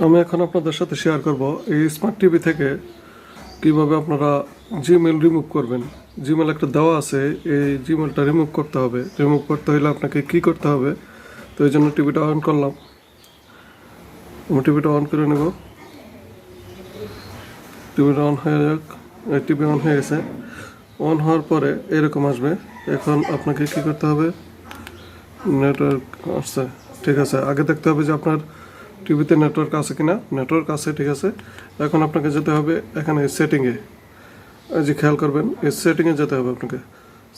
আমি এখন আপনাদের সাথে শেয়ার করব এই স্মার্ট টিভি থেকে কিভাবে আপনারা জিমেল রিমুভ করবেন। জিমেল একটা দেওয়া আছে, এই জিমেলটা রিমুভ করতে হবে। রিমুভ করতে হলে আপনাকে কি করতে হবে, তো এই জন্য টিভিটা অন করলাম। আমি টিভিটা অন করে নেব। টিভিটা অন হয়ে যাক। টিভি অন হয়ে গেছে। অন হওয়ার পরে এরকম আসবে। এখন আপনাকে কি করতে হবে, নেটওয়ার্ক আসছে, ঠিক আছে। আগে দেখতে হবে যে আপনার টিভিতে নেটওয়ার্ক আছে কিনা। নেটওয়ার্ক আছে, ঠিক আছে। এখন আপনাকে যেতে হবে এখানে সেটিংয়ে, যে খেয়াল করবেন এই সেটিংয়ে যেতে হবে আপনাকে।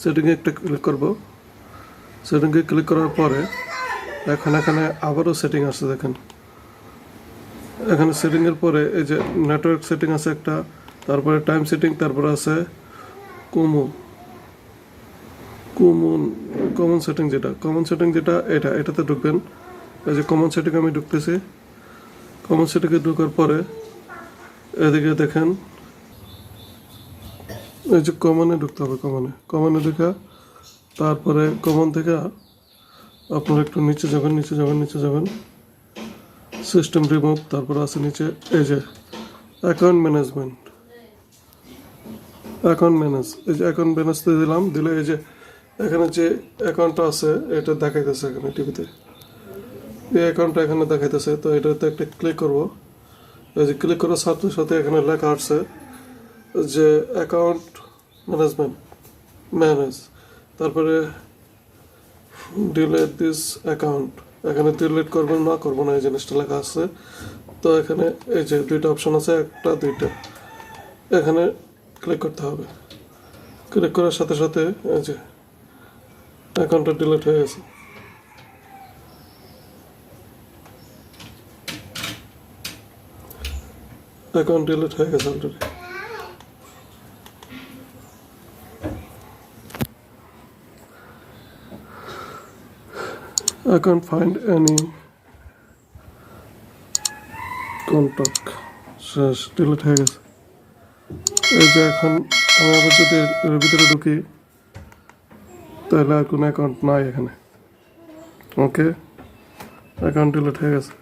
সেটিংয়ে একটা ক্লিক করব। সেটিংয়ে ক্লিক করার পরে এখানে আবারও সেটিং আসছে, দেখেন। এখানে সেটিংয়ের পরে এই যে নেটওয়ার্ক সেটিং আছে একটা, তারপরে টাইম সেটিং, তারপরে আছে কমন সেটিং, যেটা এটাতে ঢুকবেন। এই যে কমন সেটিং আমি ঢুকতেছি। কমন সেটিংয়ে ঢোকার পরে এদিকে দেখেন, এই যে কমনে ঢুকতে হবে। কমনে ঢুকা তারপরে কমন থেকে আপনারা একটু নিচে যাবেন। সিস্টেম রিমুভ, তারপরে আছে নিচে এই যে অ্যাকাউন্ট ম্যানেজ, এই যে অ্যাকাউন্ট ম্যানেজ দিলাম। দিলে এই যে এখানে যে অ্যাকাউন্টটা আছে এটা দেখাইতেছে এখানে টিভিতে। এই অ্যাকাউন্টটা এখানে দেখাইতেছে, তো এটাতে একটা ক্লিক করব। এই যে ক্লিক করার সাথে সাথে এখানে লেখা আসছে যে অ্যাকাউন্ট ম্যানেজ, তারপরে ডিলেট দিস অ্যাকাউন্ট। এখানে ডিলেট করবেন না এই জিনিসটা লেখা আছে। তো এখানে এই যে দুইটা অপশন আছে, একটা দুইটা, এখানে ক্লিক করতে হবে। ক্লিক করার সাথে সাথে এই যে অ্যাকাউন্টটা ডিলিট হয়ে গেছে। অ্যাকাউন্ট ডিলিট হয়ে গেছে already. I can't find any contact. শেষ, ডিলিট হয়ে গেছে। এই যে এখন আমি আবার যদি এর ভিতরে ঢুকি, তাহলে আর কোনো অ্যাকাউন্ট নাই এখানে। ওকে, অ্যাকাউন্ট ডিলিট হয়ে গেছে।